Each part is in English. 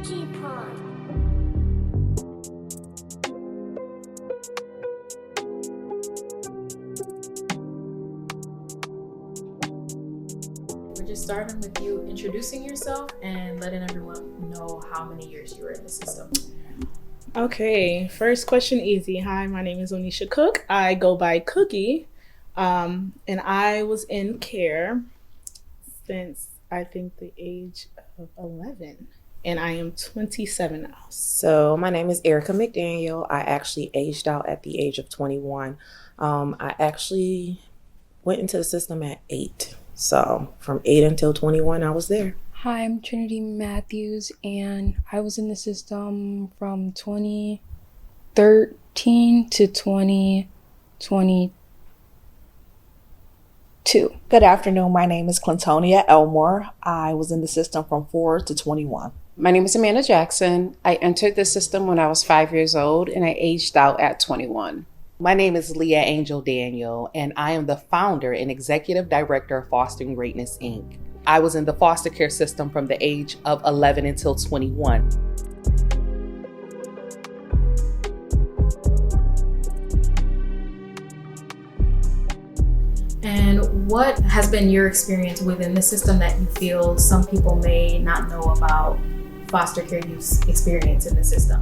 We're just starting with you introducing yourself and letting everyone know how many years you were in the system. Okay, first question easy. Hi, my name is Cooke. I go by Cookie, and I was in care since I think the age of 11, and I am 27 now. So my name is McDaniel. I actually aged out at the age of 21. I actually went into the system at 8. So from 8 until 21, I was there. Hi, I'm Trinity Matthews, and I was in the system from 2013 to 2022. Good afternoon. My name is Clintonia Elmore. I was in the system from 4 to 21. My name is Amanda Jackson. I entered the system when I was 5 years old, and I aged out at 21. My name is Leah Angel Daniel, and I am the founder and executive director of Fostering Greatness, Inc. I was in the foster care system from the age of 11 until 21. And what has been your experience within the system that you feel some people may not know about foster care youth's experience in the system?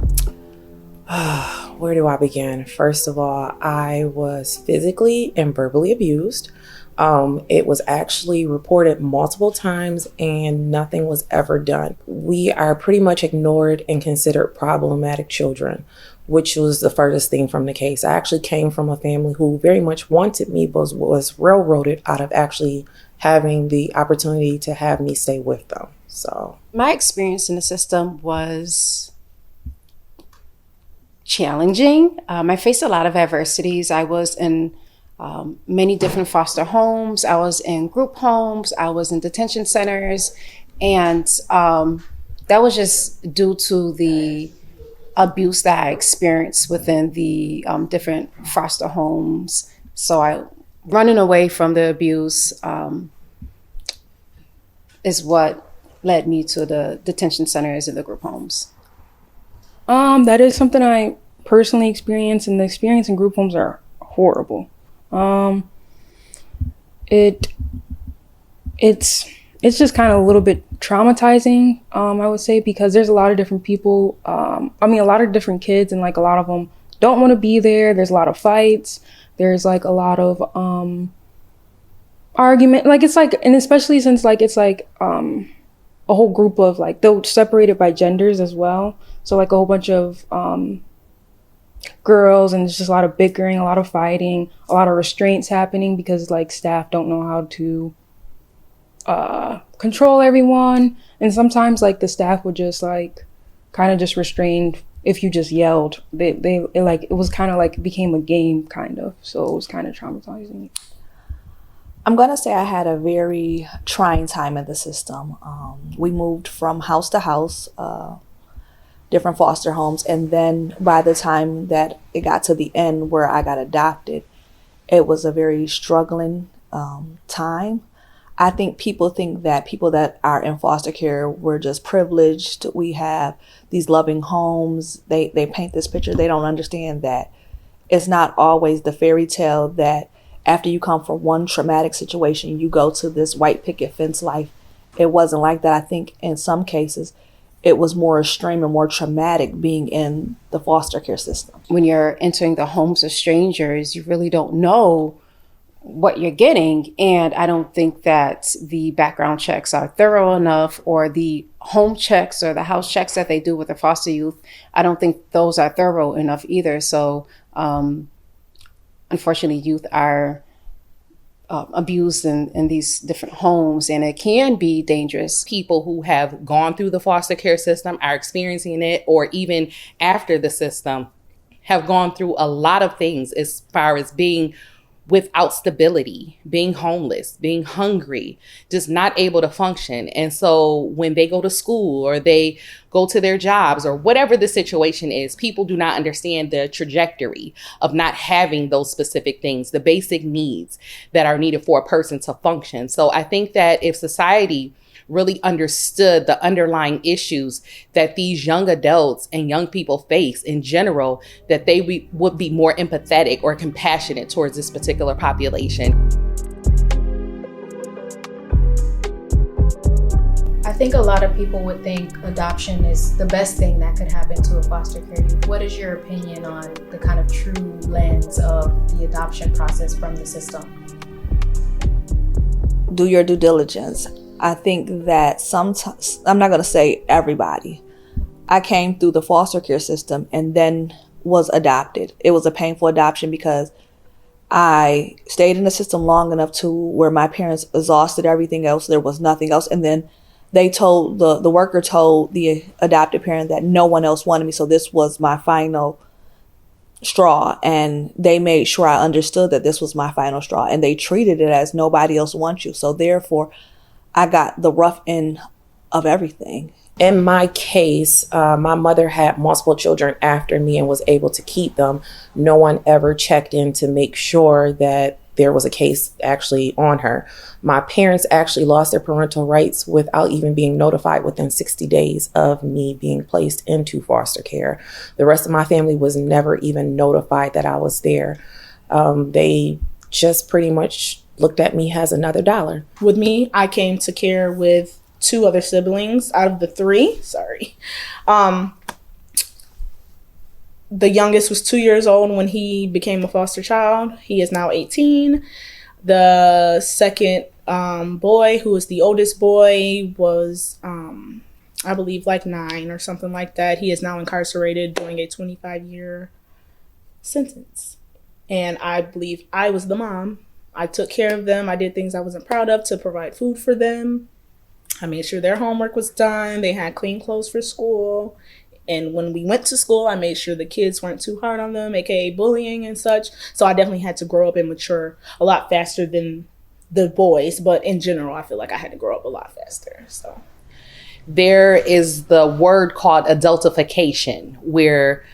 Where do I begin? First of all, I was physically and verbally abused. It was actually reported multiple times and nothing was ever done. We are pretty much ignored and considered problematic children, which was the furthest thing from the case. I actually came from a family who very much wanted me, but was railroaded out of actually having the opportunity to have me stay with them. So my experience in the system was challenging. I faced a lot of adversities. I was in many different foster homes. I was in group homes. I was in detention centers. And that was just due to the abuse that I experienced within the different foster homes. So running away from the abuse is what led me to the detention centers and the group homes. That is something I personally experienced, and the experience in group homes are horrible. It's just kind of a little bit traumatizing, I would say, because there's a lot of different people, a lot of different kids, and like a lot of them don't want to be there. There's a lot of fights. There's like a lot of argument. Like it's like, and especially since like it's like a whole group of like, they're separated by genders as well. So like a whole bunch of girls, and there's just a lot of bickering, a lot of fighting, a lot of restraints happening because like staff don't know how to control everyone. And sometimes like the staff would just like kind of just restrain if you just yelled. It was kind of like, it became a game kind of. So it was kind of traumatizing. I'm going to say I had a very trying time in the system. We moved from house to house, different foster homes. And then by the time that it got to the end where I got adopted, it was a very struggling time. I think people think that people that are in foster care, we're just privileged. We have these loving homes. They paint this picture. They don't understand that it's not always the fairy tale that after you come from one traumatic situation, you go to this white picket fence life. It wasn't like that. I think in some cases, it was more extreme and more traumatic being in the foster care system. When you're entering the homes of strangers, you really don't know what you're getting. And I don't think that the background checks are thorough enough, or the home checks or the house checks that they do with the foster youth. I don't think those are thorough enough either. So unfortunately, youth are abused in these different homes, and it can be dangerous. People who have gone through the foster care system are experiencing it, or even after the system have gone through a lot of things as far as being without stability, being homeless, being hungry, just not able to function. And so when they go to school or they go to their jobs or whatever the situation is, people do not understand the trajectory of not having those specific things, the basic needs that are needed for a person to function. So I think that if society really understood the underlying issues that these young adults and young people face in general, that they would be more empathetic or compassionate towards this particular population. I think a lot of people would think adoption is the best thing that could happen to a foster care youth. What is your opinion on the kind of true lens of the adoption process from the system? Do your due diligence. I think that sometimes, I'm not going to say everybody. I came through the foster care system and then was adopted. It was a painful adoption because I stayed in the system long enough to where my parents exhausted everything else. There was nothing else. And then they told, the worker told the adopted parent that no one else wanted me. So this was my final straw. And they made sure I understood that this was my final straw. And they treated it as nobody else wants you. So therefore, I got the rough end of everything. In my case, my mother had multiple children after me and was able to keep them. No one ever checked in to make sure that there was a case actually on her. My parents actually lost their parental rights without even being notified within 60 days of me being placed into foster care. The rest of my family was never even notified that I was there. They just pretty much looked at me as another dollar. With me, I came to care with 2 other siblings out of the 3. The youngest was 2 years old when he became a foster child. He is now 18. The second boy, who is the oldest boy, was, I believe, like 9 or something like that. He is now incarcerated doing a 25-year sentence. And I believe I was the mom. I took care of them. I did things I wasn't proud of to provide food for them. I made sure their homework was done. They had clean clothes for school. And when we went to school, I made sure the kids weren't too hard on them, aka bullying and such. So I definitely had to grow up and mature a lot faster than the boys. But in general, I feel like I had to grow up a lot faster. So there is the word called adultification, where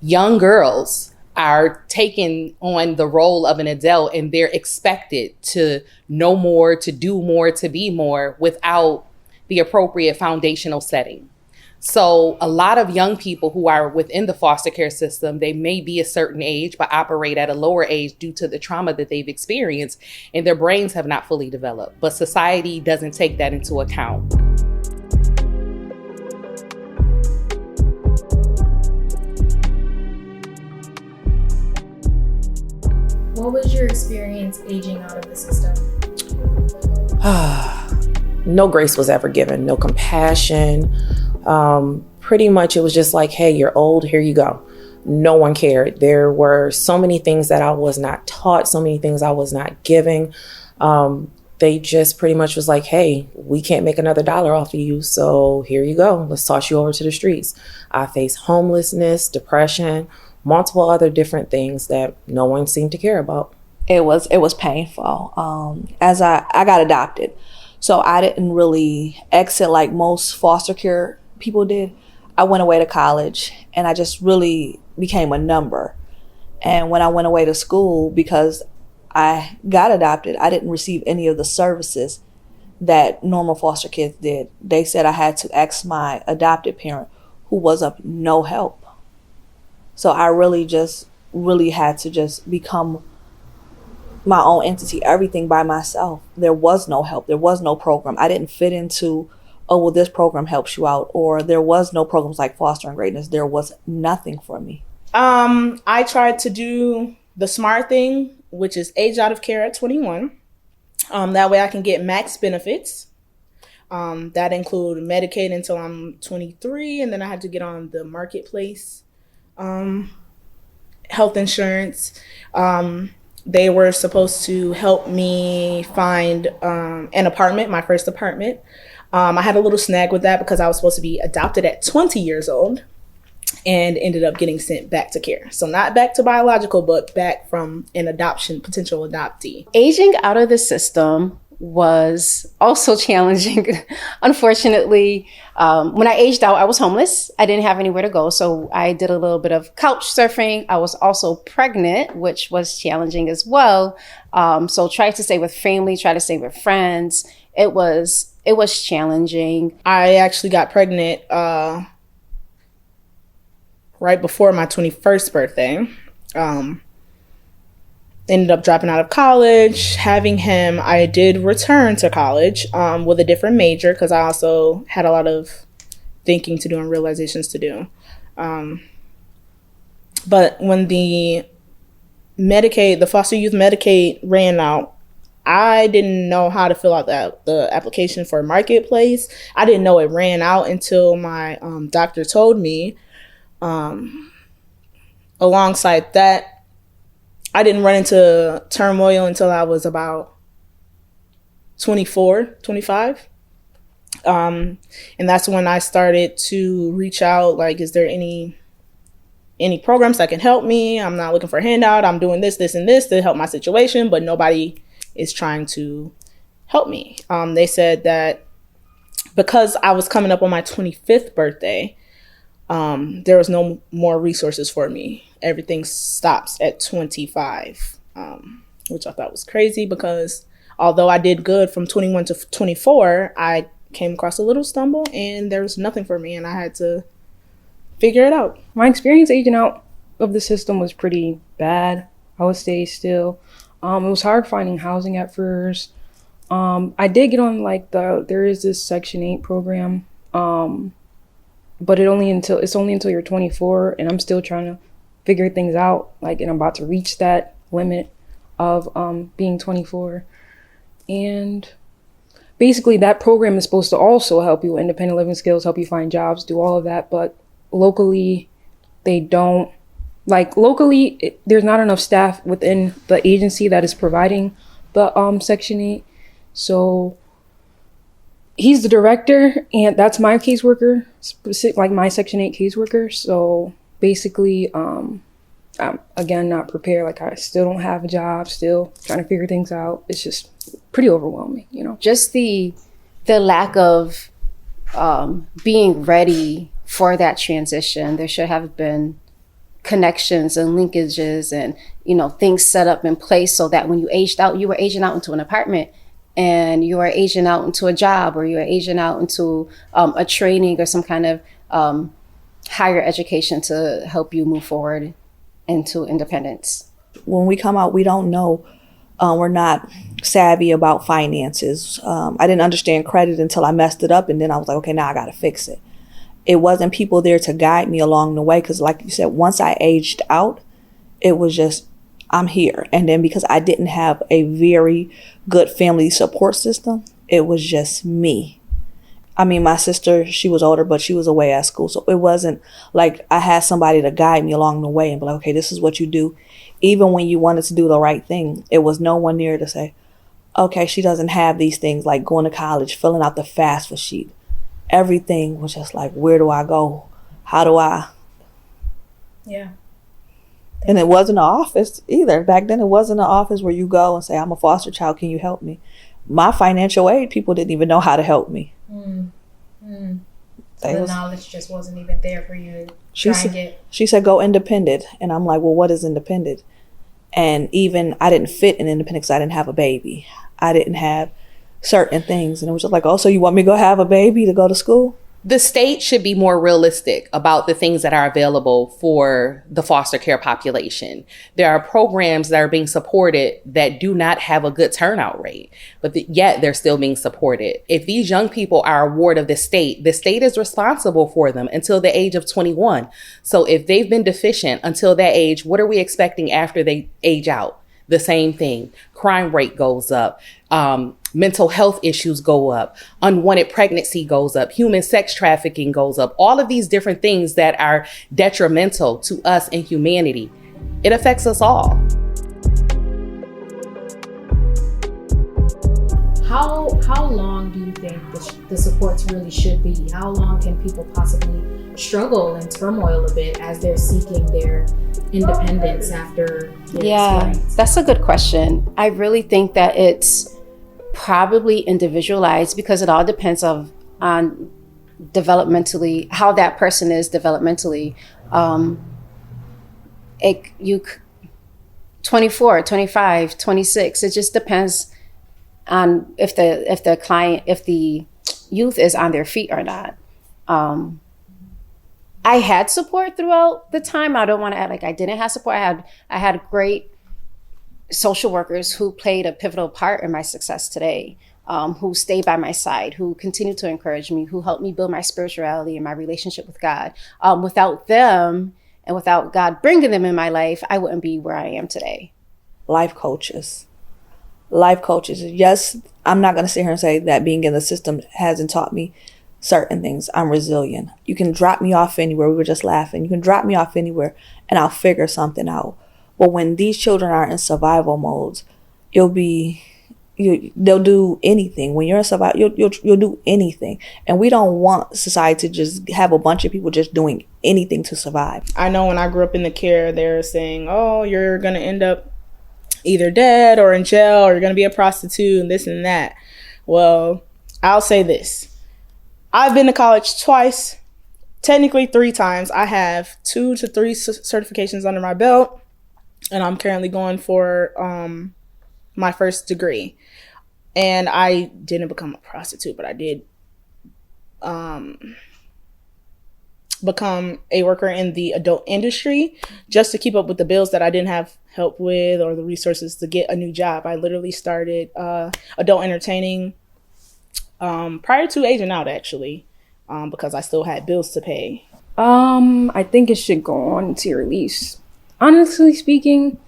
young girls are taking on the role of an adult and they're expected to know more, to do more, to be more without the appropriate foundational setting. So a lot of young people who are within the foster care system, they may be a certain age, but operate at a lower age due to the trauma that they've experienced, and their brains have not fully developed. But society doesn't take that into account. What was your experience aging out of the system? No grace was ever given, no compassion. Pretty much it was just like, hey, you're old, here you go. No one cared. There were so many things that I was not taught, so many things I was not giving. They just pretty much was like, hey, we can't make another dollar off of you, so here you go. Let's toss you over to the streets. I faced homelessness, depression, multiple other different things that no one seemed to care about. It was painful. As I got adopted, so I didn't really exit like most foster care people did. I went away to college and I just really became a number. And when I went away to school, because I got adopted, I didn't receive any of the services that normal foster kids did. They said I had to ask my adopted parent, who was of no help. So I really had to just become my own entity, everything by myself. There was no help. There was no program. I didn't fit into, oh, well, this program helps you out. Or there was no programs like Fostering Greatness. There was nothing for me. I tried to do the smart thing, which is age out of care at 21. That way I can get max benefits. That include Medicaid until I'm 23. And then I had to get on the marketplace. Health insurance. They were supposed to help me find an apartment, my first apartment. I had a little snag with that because I was supposed to be adopted at 20 years old and ended up getting sent back to care. So not back to biological, but back from an adoption, potential adoptee. Aging out of the system was also challenging. Unfortunately, when I aged out, I was homeless. I didn't have anywhere to go. So I did a little bit of couch surfing. I was also pregnant, which was challenging as well. So tried to stay with family, try to stay with friends. It was it was challenging. I actually got pregnant right before my 21st birthday. Ended up dropping out of college. Having him, I did return to college with a different major because I also had a lot of thinking to do and realizations to do. But when the foster youth Medicaid ran out, I didn't know how to fill out the application for Marketplace. I didn't know it ran out until my doctor told me. Alongside that, I didn't run into turmoil until I was about 24, 25. And that's when I started to reach out, like, is there any programs that can help me? I'm not looking for a handout. I'm doing this, and this to help my situation, but nobody is trying to help me. They said that because I was coming up on my 25th birthday, there was no more resources for me. Everything stops at 25, which I thought was crazy because although I did good from 21 to 24, I came across a little stumble and there was nothing for me and I had to figure it out. My experience aging out of the system was pretty bad. I would say still. It was hard finding housing at first. I did get on there is this Section 8 program, but it's only until you're 24, and I'm still trying to figure things out. And I'm about to reach that limit of being 24, and basically that program is supposed to also help you with independent living skills, help you find jobs, do all of that. But locally, they don't. There's not enough staff within the agency that is providing the Section 8. So he's the director, and that's my caseworker, my Section 8 caseworker. So basically, I'm, again, not prepared. I still don't have a job, still trying to figure things out. It's just pretty overwhelming, Just the lack of being ready for that transition. There should have been connections and linkages and things set up in place so that when you aged out, you were aging out into an apartment and you are aging out into a job, or you are aging out into a training or some kind of higher education to help you move forward into independence. When we come out, we don't know. We're not savvy about finances. I didn't understand credit until I messed it up, and then I was like, okay, now I got to fix it. It wasn't people there to guide me along the way, because like you said, once I aged out, it was just, I'm here. And then because I didn't have a very good family support system, it was just me. I mean, my sister, she was older, but she was away at school. So it wasn't like I had somebody to guide me along the way and be like, okay, this is what you do. Even when you wanted to do the right thing, it was no one there to say, okay, she doesn't have these things, like going to college, filling out the FAFSA sheet. Everything was just like, where do I go? How do I? Yeah. And it wasn't an office either. Back then, it wasn't an office where you go and say, I'm a foster child, can you help me? My financial aid people didn't even know how to help me. So the knowledge just wasn't even there for you to try and get. She said, go independent. And I'm like, well, what is independent? And even I didn't fit in independent because I didn't have a baby. I didn't have certain things. And it was just like, oh, so you want me to go have a baby to go to school? The state should be more realistic about the things that are available for the foster care population. There are programs that are being supported that do not have a good turnout rate, but yet they're still being supported. If these young people are a ward of the state is responsible for them until the age of 21. So if they've been deficient until that age, what are we expecting after they age out? The same thing. Crime rate goes up. Mental health issues go up. Unwanted pregnancy goes up. Human sex trafficking goes up. All of these different things that are detrimental to us and humanity. It affects us all. How long do you think the supports really should be? How long can people possibly struggle and turmoil a bit as they're seeking their independence after their experience? That's a good question. I really think that it's probably individualized because it all depends on developmentally, how that person is developmentally. 24, 25, 26, it just depends on if the youth is on their feet or not. I had support throughout the time. I don't want to act like I didn't have support. I had great social workers who played a pivotal part in my success today, who stayed by my side, who continued to encourage me, who helped me build my spirituality and my relationship with God. Without them and without God bringing them in my life, I wouldn't be where I am today. Life coaches. Yes, I'm not going to sit here and say that being in the system hasn't taught me certain things. I'm resilient. You can drop me off anywhere. We were just laughing. You can drop me off anywhere and I'll figure something out. But when these children are in survival modes, they'll do anything. When you're in survival, you'll do anything. And we don't want society to just have a bunch of people just doing anything to survive. I know when I grew up in the care, they're saying, oh, you're going to end up either dead or in jail, or you're going to be a prostitute and this and that. Well, I'll say this. I've been to college twice, technically 3 times. I have 2 to 3 certifications under my belt, and I'm currently going for my first degree. And I didn't become a prostitute, but I did become a worker in the adult industry just to keep up with the bills that I didn't have help with or the resources to get a new job. I literally started adult entertaining prior to aging out, actually, because I still had bills to pay. I think it should go on to your release. Honestly speaking,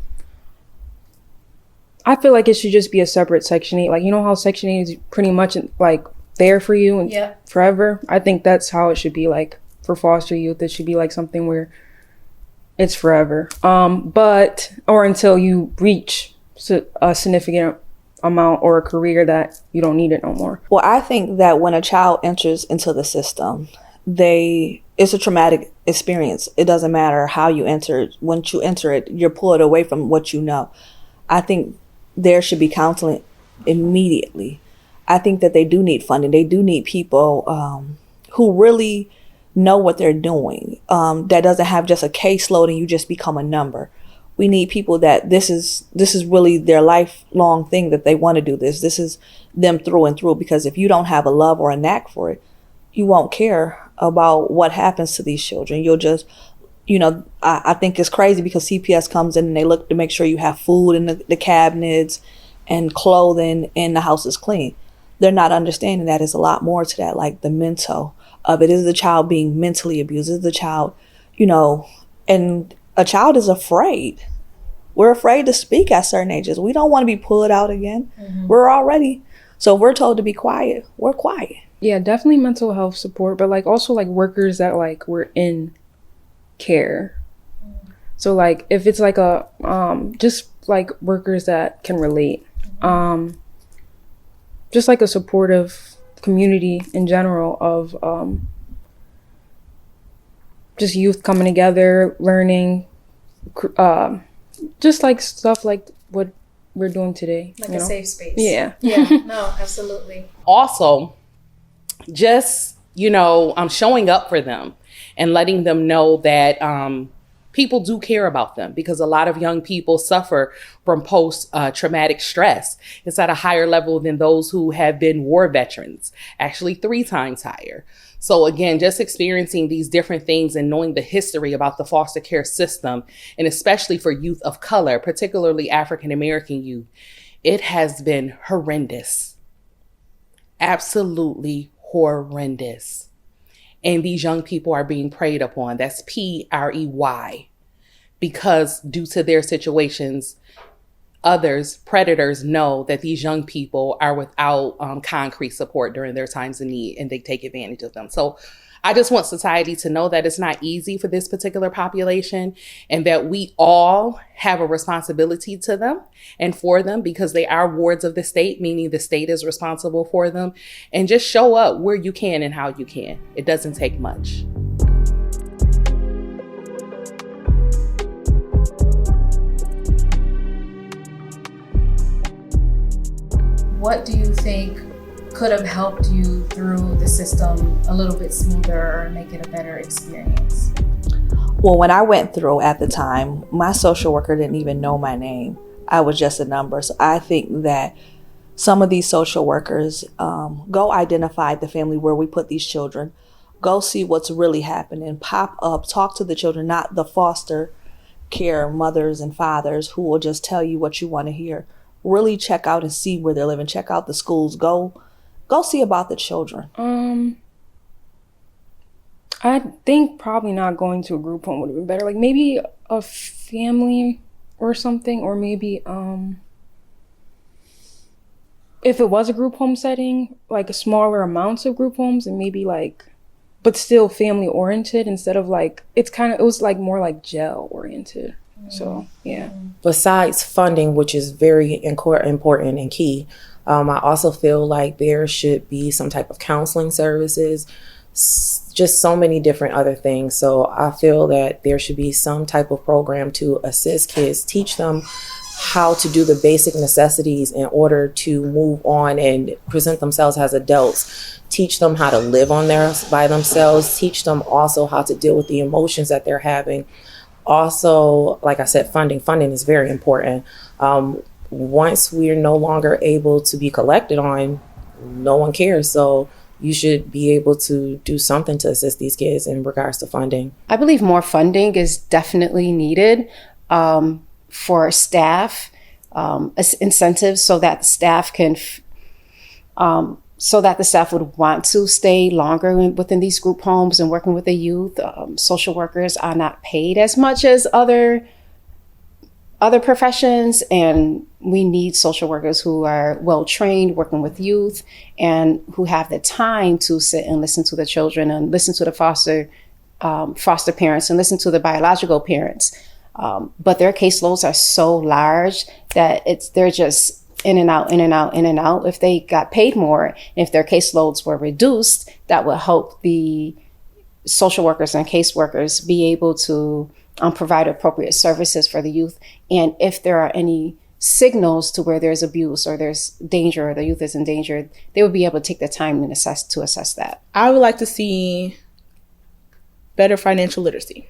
I feel like it should just be a separate Section 8. Like, you know how Section 8 is pretty much like there for you and forever? I think that's how it should be, like for foster youth. It should be like something where it's forever. Or until you reach a significant amount or a career that you don't need it no more. Well, I think that when a child enters into the system, it's a traumatic experience. It doesn't matter how you enter it. Once you enter it, you're pulled away from what you know. I think there should be counseling immediately. I think that they do need funding. They do need people who really know what they're doing. That doesn't have just a caseload and you just become a number. We need people that this is really their lifelong thing, that they want to do this. This is them through and through, because if you don't have a love or a knack for it, you won't care about what happens to these children. You'll just, I think it's crazy because CPS comes in and they look to make sure you have food in the cabinets and clothing and the house is clean. They're not understanding that there's a lot more to that, like the mental of it. Is the child being mentally abused? Is the child, and a child is afraid. We're afraid to speak at certain ages. We don't want to be pulled out again. Mm-hmm. So if we're told to be quiet, we're quiet. Yeah, definitely mental health support, but like also like workers that like were in care. So like if it's like a just like workers that can relate. Just like a supportive community in general of just youth coming together, learning, just like stuff like what we're doing today. Like a safe space. Yeah. Yeah, no, absolutely. Also, just, showing up for them and letting them know that people do care about them, because a lot of young people suffer from post-traumatic stress. It's at a higher level than those who have been war veterans, actually 3 times higher. So again, just experiencing these different things and knowing the history about the foster care system, and especially for youth of color, particularly African-American youth, it has been horrendous. Absolutely horrendous. And these young people are being preyed upon. That's PREY. Because due to their situations, predators know that these young people are without concrete support during their times of need, and they take advantage of them. So I just want society to know that it's not easy for this particular population, and that we all have a responsibility to them and for them, because they are wards of the state, meaning the state is responsible for them. And just show up where you can and how you can. It doesn't take much. What do you think could have helped you through the system a little bit smoother or make it a better experience? Well, when I went through at the time, my social worker didn't even know my name. I was just a number. So I think that some of these social workers, go identify the family where we put these children. Go see what's really happening. Pop up, talk to the children, not the foster care mothers and fathers who will just tell you what you want to hear. Really check out and see where they're living. Check out the schools. Go see about the children. I think probably not going to a group home would have been better. Like maybe a family or something, or maybe if it was a group home setting, like a smaller amounts of group homes, and maybe like, but still family oriented instead of like, it was like more like jail oriented. So yeah. Besides funding, which is very important and key, I also feel like there should be some type of counseling services, just so many different other things. So I feel that there should be some type of program to assist kids, teach them how to do the basic necessities in order to move on and present themselves as adults, teach them how to live by themselves, teach them also how to deal with the emotions that they're having. Also, like I said, funding is very important. Once we're no longer able to be collected on, no one cares. So you should be able to do something to assist these kids in regards to funding. I believe more funding is definitely needed for staff, incentives so that staff can, so that the staff would want to stay longer within these group homes and working with the youth. Social workers are not paid as much as other professions, and we need social workers who are well trained working with youth and who have the time to sit and listen to the children and listen to the foster parents and listen to the biological parents. But their caseloads are so large that they're just in and out. If they got paid more, and if their caseloads were reduced, that would help the social workers and caseworkers be able to provide appropriate services for the youth. And if there are any signals to where there's abuse or there's danger or the youth is in danger, they would be able to take the time and assess that. I would like to see better financial literacy.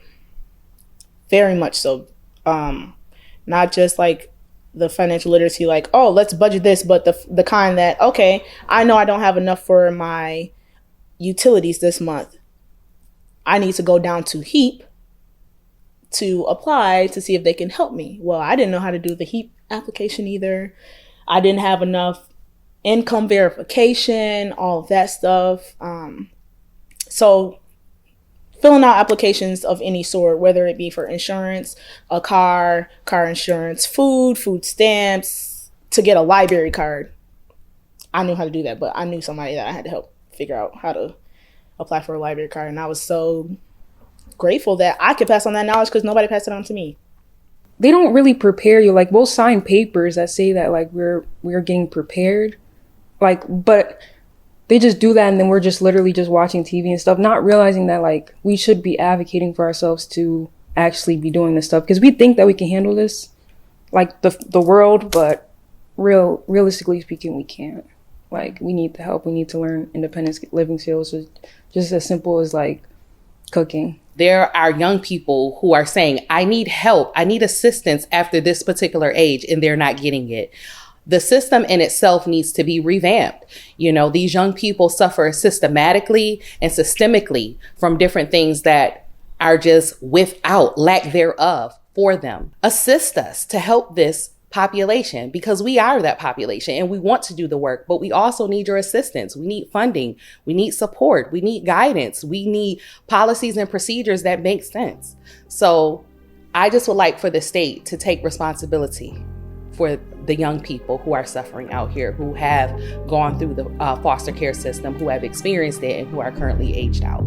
Very much so. Not just like the financial literacy, like, oh, let's budget this, but the kind that, okay, I know I don't have enough for my utilities this month. I need to go down to HEAP to apply to see if they can help me. Well, I didn't know how to do the HEAP application either. I didn't have enough income verification, all of that stuff. So filling out applications of any sort, whether it be for insurance, a car insurance, food stamps, to get a library card. I knew how to do that, but I knew somebody that I had to help figure out how to apply for a library card. And I was so grateful that I could pass on that knowledge because nobody passed it on to me. They don't really prepare you. Like, we'll sign papers that say that like we're getting prepared, like, but they just do that and then we're just literally just watching TV and stuff, not realizing that like we should be advocating for ourselves to actually be doing this stuff, because we think that we can handle this, like the world, but realistically speaking, we can't. Like, we need the help. We need to learn independent living skills, just as simple as like cooking. There are young people who are saying, I need help, I need assistance after this particular age, and they're not getting it. The system in itself needs to be revamped. You know, these young people suffer systematically and systemically from different things that are just without lack thereof for them. Assist us to help this population, because we are that population and we want to do the work, but we also need your assistance. We need funding. We need support. We need guidance. We need policies and procedures that make sense. So I just would like for the state to take responsibility for the young people who are suffering out here, who have gone through the foster care system, who have experienced it, and who are currently aged out.